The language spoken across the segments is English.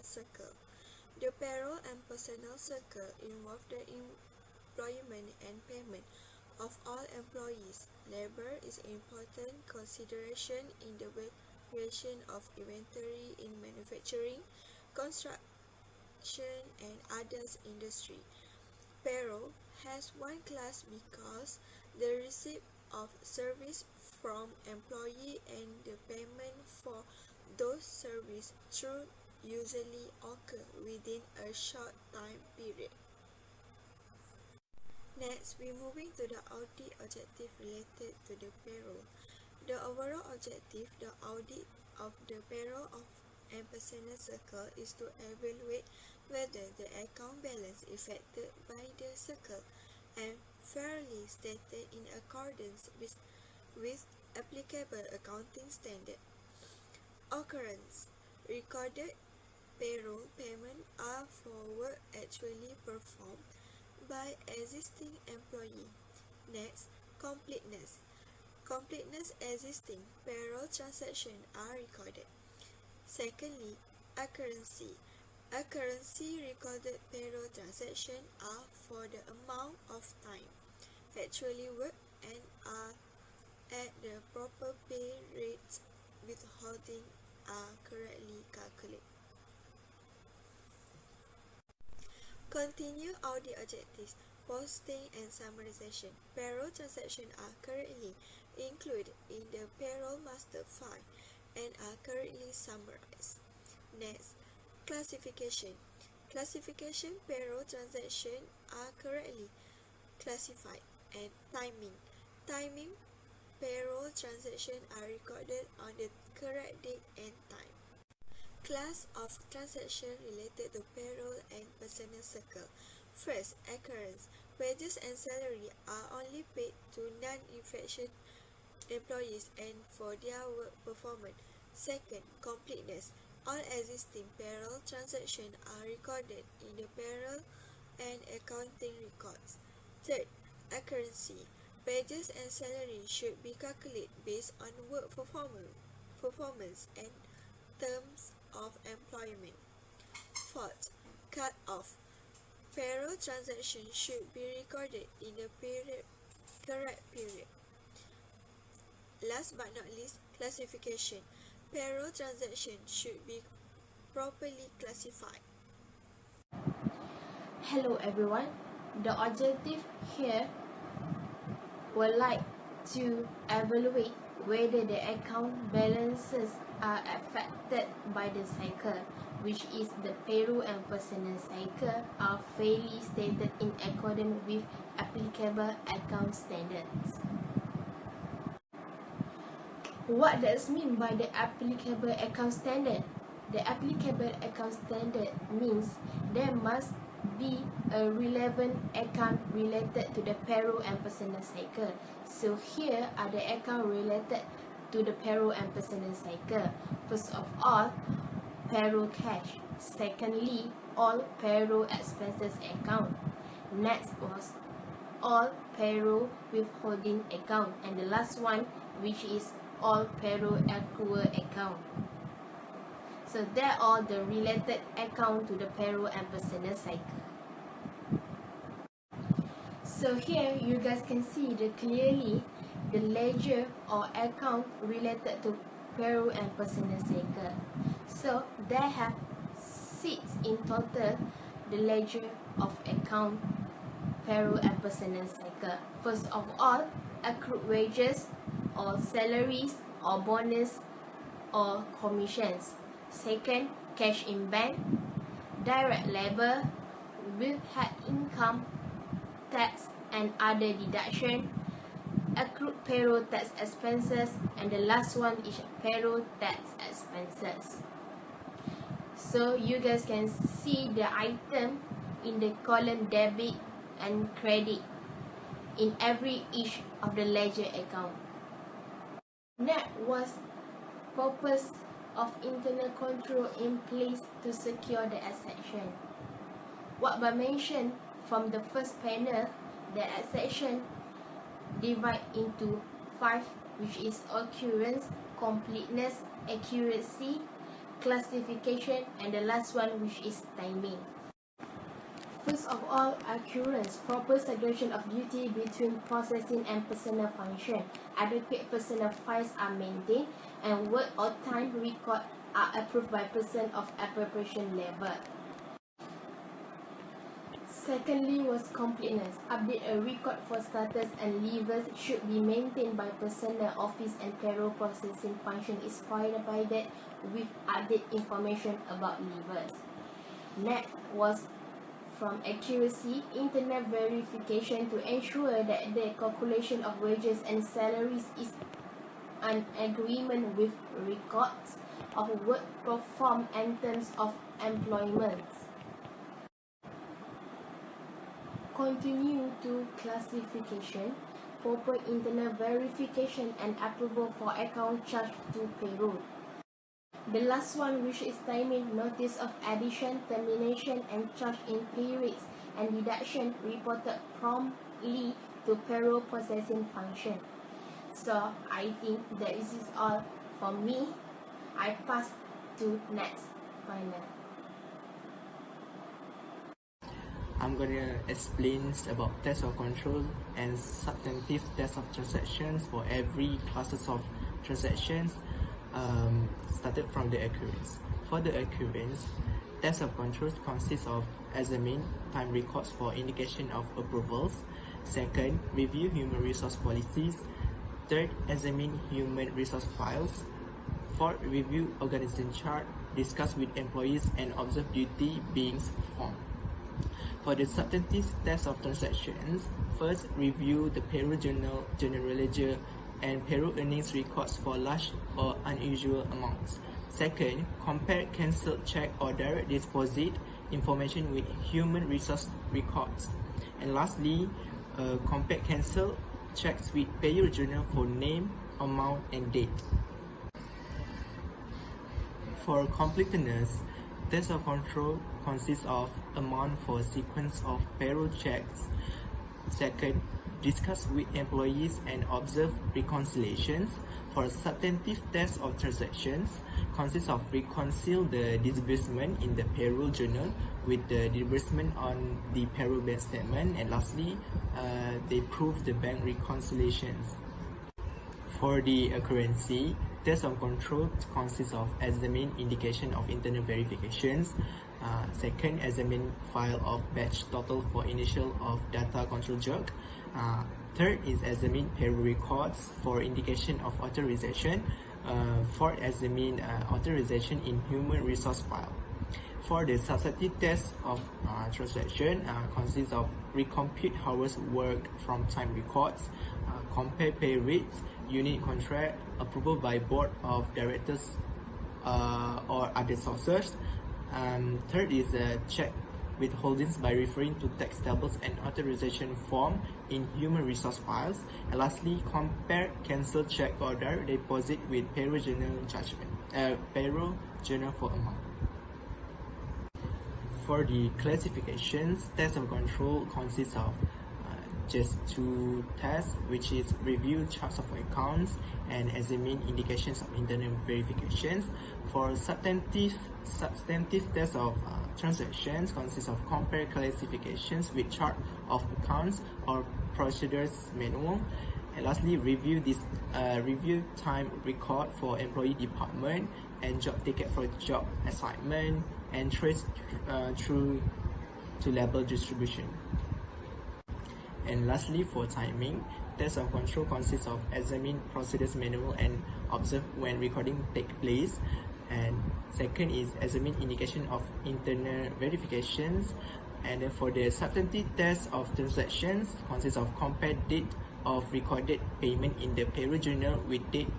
circle. The payroll and personnel circle involve the employment and payment of all employees. Labor is an important consideration in the valuation of inventory in manufacturing, construction, and others industry. Payroll has one class because the receipt of service from employee and the payment for those services through usually occur within a short time period. Next, we're moving to the audit objective related to the payroll. The overall objective, the audit of the payroll of and personnel circle is to evaluate whether the account balance affected by the circle and fairly stated in accordance with applicable accounting standard. Occurrence: recorded payroll payment are for work actually performed by existing employee. Next, completeness. Completeness existing payroll transactions are recorded. Secondly, accuracy. Accuracy recorded payroll transactions are for the amount of time actually worked and are at the proper pay rates. Withholding are correctly calculated. Continue audit objectives. Posting and summarization. Payroll transactions are currently included in the payroll master file and are currently summarized. Next, classification. Classification payroll transactions are currently classified. And timing. Timing payroll transactions are recorded on the correct date and time. Class of transactions related to payroll and personnel circle. First, occurrence. Wages and salary are only paid to non-infection employees and for their work performance. Second, completeness. All existing payroll transactions are recorded in the payroll and accounting records. Third, accuracy. Wages and salary should be calculated based on work performance and terms of employment. Fourth, cut-off. Payroll transactions should be recorded in the correct period. Last but not least, classification. Payroll transactions should be properly classified. Hello everyone, the objective here would like to evaluate whether the account balances are affected by the cycle, which is the payroll and personnel cycle, are fairly stated in accordance with applicable account standards. What does mean by the applicable account standard? The applicable account standard means there must be a relevant account related to the payroll and personnel cycle. So here are the accounts related to the payroll and personnel cycle. First of all, payroll cash. Secondly, all payroll expenses account. Next was all payroll withholding account. And the last one, which is all payroll accrual account. So they're all the related account to the payroll and personnel cycle. So here you guys can see clearly the ledger or account related to payroll and personnel cycle. So they have 6 in total, the ledger of account payroll and personnel cycle. First of all, accrued wages or salaries or bonus or commissions. Second, cash in bank, direct labor, withheld income, tax and other deduction, accrued payroll tax expenses, and the last one is payroll tax expenses. So you guys can see the item in the column debit and credit in each of the ledger account. That was purpose of internal control in place to secure the exception. What I mentioned from the first panel, the exception divide into 5, which is occurrence, completeness, accuracy, classification, and the last one, which is timing. First of all, occurrence, proper segregation of duty between processing and personnel function. Adequate personnel files are maintained, and work or time record are approved by person of appropriation level. Secondly was completeness. Update a record for status and leavers should be maintained by personnel office, and payroll processing function is provided with update information about leavers. Next was from accuracy, internal verification to ensure that the calculation of wages and salaries is an agreement with records of work performed and terms of employment. Continue to classification, proper internal verification and approval for account charged to payroll. The last one, which is timing, notice of addition, termination and charge in pay rates and deduction reported promptly to payroll processing function. So I think that this is all for me. I pass to next final. I'm gonna explain about test of control and substantive test of transactions for every classes of transactions, started from the occurrence. For the occurrence, test of controls consists of examine time records for indication of approvals. Second, review human resource policies. Third, examine human resource files. Fourth, review organization chart, discuss with employees and observe duty being performed. For the substantive test of transactions, first, review the payroll journal, general ledger, and payroll earnings records for large or unusual amounts. Second, compare cancelled check or direct deposit information with human resource records. And lastly, compare cancelled checks with payroll journal for name, amount, and date. For completeness, test of control consists of amount for sequence of payroll checks. Second, discuss with employees and observe reconciliations. For substantive test of transactions, consists of reconcile the disbursement in the payroll journal with the disbursement on the payroll bank statement. And lastly, they prove the bank reconciliations. For the accuracy, test of control consists of examine indication of internal verifications. Second, examine file of batch total for initial of data control job. Third is examine payroll records for indication of authorization. Fourth, examine authorization in human resource file. For the substantive test of transaction, consists of recompute hours worked from time records, compare pay rates, unit contract, approval by board of directors or other sources. Third is check withholdings by referring to tax tables and authorization form in human resource files. And lastly, compare cancelled check or direct deposit with payroll journal judgment, payroll journal for amount. For the classifications, test of control consists of just two tests, which is review charts of accounts and examine indications of internal verifications. For substantive test of transactions consists of compare classifications with chart of accounts or procedures manual. And lastly, review time record for employee department and job ticket for job assignment and trace through to label distribution. And lastly, for timing, test of control consists of examine procedures manual and observe when recording take place. And second is examine indication of internal verifications. And then for the substantive test of transactions consists of compare date of recorded payment in the payroll journal with date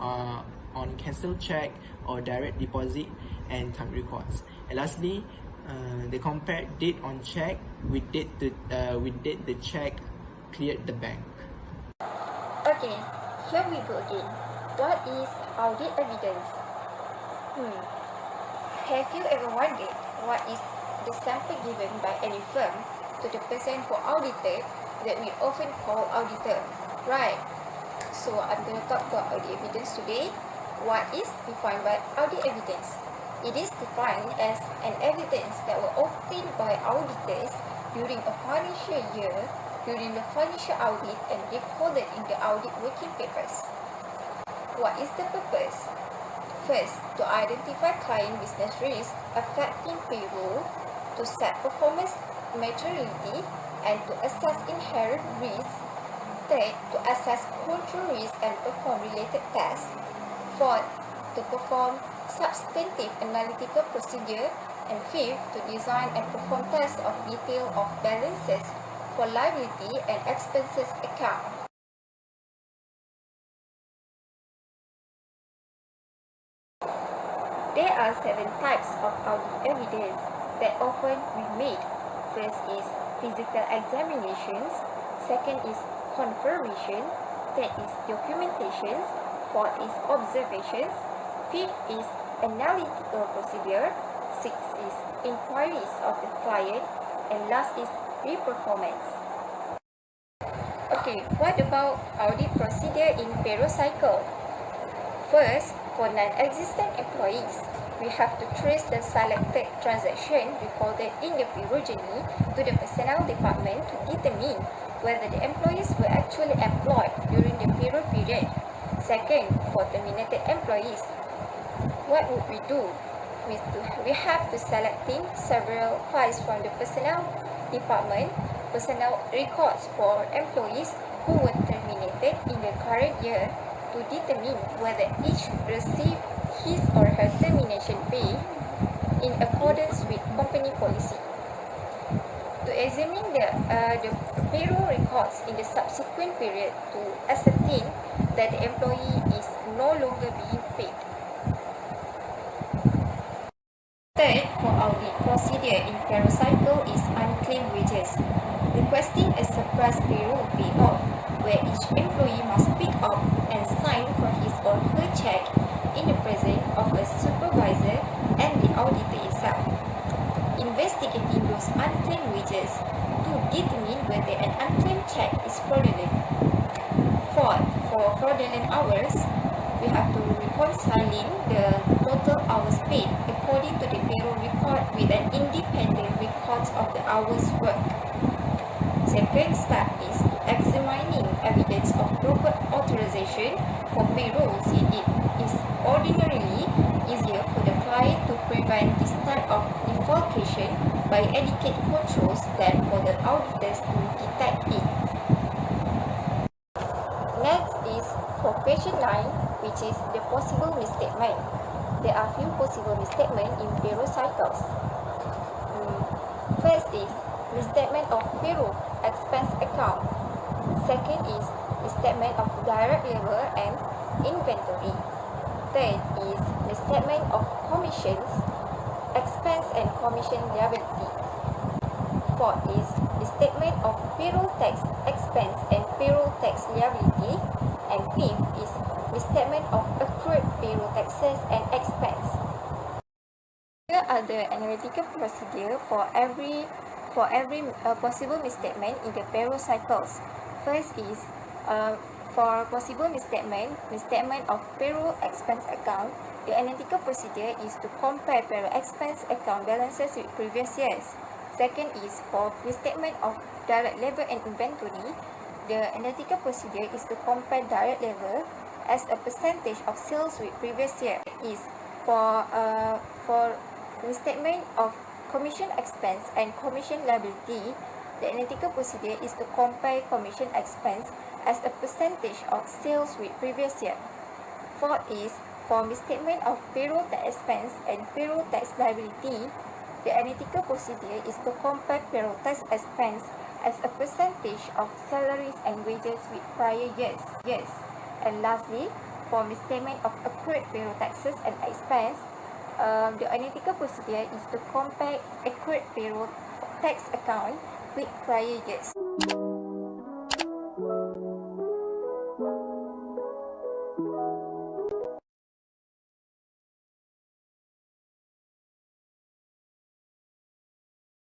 on cancelled check or direct deposit and time records. And lastly, they compare date on check with date the check cleared the bank. Okay, here we go again. What is audit evidence? Have you ever wondered what is the sample given by any firm to the person who audited that we often call auditor, right? So I'm going to talk about audit evidence today. What is defined by audit evidence? It is defined as an evidence that were obtained by auditors during a financial year, during the financial audit, and recorded in the audit working papers. What is the purpose? First, to identify client business risks affecting payroll, to set performance materiality, and to assess inherent risks. Third, to assess control risk and perform related tests. Fourth, to perform substantive analytical procedure. And fifth, to design and perform tests of detail of balances for liability and expenses account. There are 7 types of audit evidence that often we made. First is physical examinations, second is confirmation, third is documentations, fourth is observations, fifth is analytical procedure, sixth is inquiries of the client, and last is reperformance. Okay, what about audit procedure in payroll cycle? First, for non-existent employees, we have to trace the selected transaction recorded in the payroll journey to the personnel department to determine whether the employees were actually employed during the payroll period. Second, for terminated employees, what would we do? We have to selecting several files from the personnel department, personnel records for employees who were terminated in the current year to determine whether each received his or her termination pay in accordance with company policy. To examine the payroll records in the subsequent period to ascertain that the employee is no longer being paid. Third, for audit procedure in payroll cycle is unclaimed wages. Requesting a surplus payroll payoff, where each employee must pick up and sign for his or her check in the presence of a supervisor and the auditor itself. Investigating those unclaimed wages to determine whether an unclaimed check is fraudulent. Fourth, for fraudulent hours, we have to reconciling the total hours paid according to the payroll record with an independent records of the hours worked. Second step is examining evidence of proper authorization for payrolls. It is ordinarily easier for the client to prevent this type of defalcation by adequate controls than for the auditors to detect it. Next is for question 9, which is the possible misstatement. There are few possible misstatements in payroll cycles. First is misstatement of payroll expense account. Second is misstatement of direct labor and inventory. Third is misstatement of commissions, expense and commission liability. Fourth is misstatement of payroll tax expense and payroll tax liability. And fifth is misstatement of accrued payroll taxes and expense. Here are the analytical procedure for every possible misstatement in the payroll cycles. First is for possible misstatement of payroll expense account. The analytical procedure is to compare payroll expense account balances with previous years. Second is for misstatement of direct labor and inventory. The analytical procedure is to compare direct labor as a percentage of sales with previous year. Is for misstatement of commission expense and commission liability. The analytical procedure is to compare commission expense as a percentage of sales with previous year. Fourth is for misstatement of payroll tax expense and payroll tax liability. The analytical procedure is to compare payroll tax expense as a percentage of salaries and wages with prior years. And lastly, for misstatement of accrued payroll taxes and expense, the analytical procedure is to compare accrued payroll tax account with prior years.